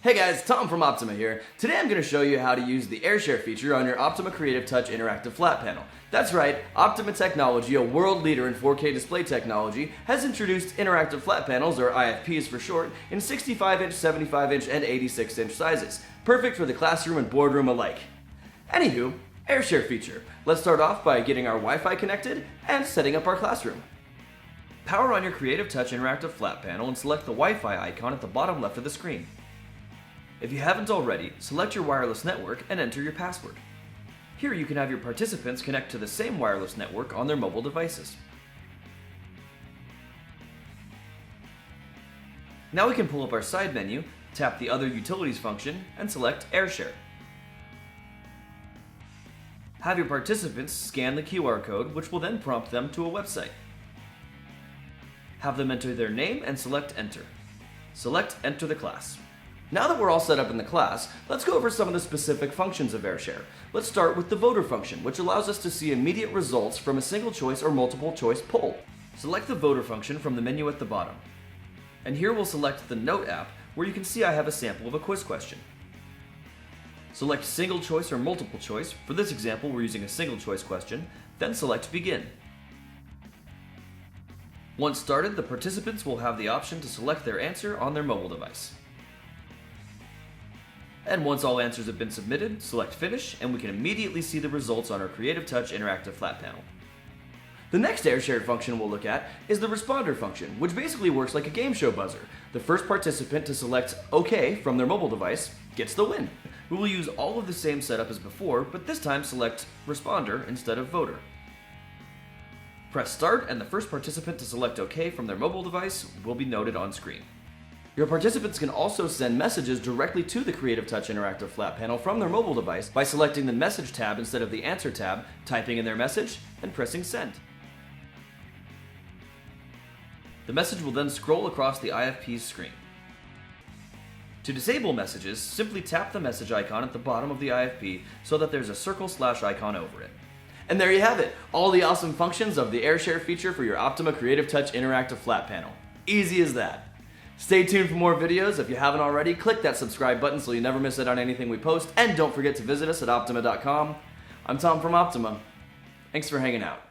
Hey guys, Tom from Optoma here. Today I'm going to show you how to use the AirShare feature on your Optoma Creative Touch interactive flat panel. That's right, Optoma Technology, a world leader in 4K display technology, has introduced interactive flat panels, or IFPs for short, in 65-inch, 75-inch, and 86-inch sizes. Perfect for the classroom and boardroom alike. Anywho, AirShare feature. Let's start off by getting our Wi-Fi connected and setting up our classroom. Power on your Creative Touch interactive flat panel and select the Wi-Fi icon at the bottom left of the screen. If you haven't already, select your wireless network and enter your password. Here you can have your participants connect to the same wireless network on their mobile devices. Now we can pull up our side menu, tap the Other Utilities function, and select AirShare. Have your participants scan the QR code, which will then prompt them to a website. Have them enter their name and select Enter. Select Enter the class. Now that we're all set up in the class, let's go over some of the specific functions of AirShare. Let's start with the voter function, which allows us to see immediate results from a single choice or multiple choice poll. Select the voter function from the menu at the bottom. And here we'll select the Note app, where you can see I have a sample of a quiz question. Select single choice or multiple choice. For this example, we're using a single choice question, then select Begin. Once started, the participants will have the option to select their answer on their mobile device. And once all answers have been submitted, select Finish, and we can immediately see the results on our Creative Touch interactive flat panel. The next AirShare function we'll look at is the Responder function, which basically works like a game show buzzer. The first participant to select OK from their mobile device gets the win. We will use all of the same setup as before, but this time select Responder instead of Voter. Press Start, and the first participant to select OK from their mobile device will be noted on screen. Your participants can also send messages directly to the Creative Touch interactive flat panel from their mobile device by selecting the Message tab instead of the Answer tab, typing in their message, and pressing Send. The message will then scroll across the IFP's screen. To disable messages, simply tap the message icon at the bottom of the IFP so that there's a circle/icon over it. And there you have it, all the awesome functions of the AirShare feature for your Optoma Creative Touch interactive flat panel. Easy as that. Stay tuned for more videos. If you haven't already, click that subscribe button so you never miss out on anything we post, and don't forget to visit us at optoma.com. I'm Tom from Optoma. Thanks for hanging out.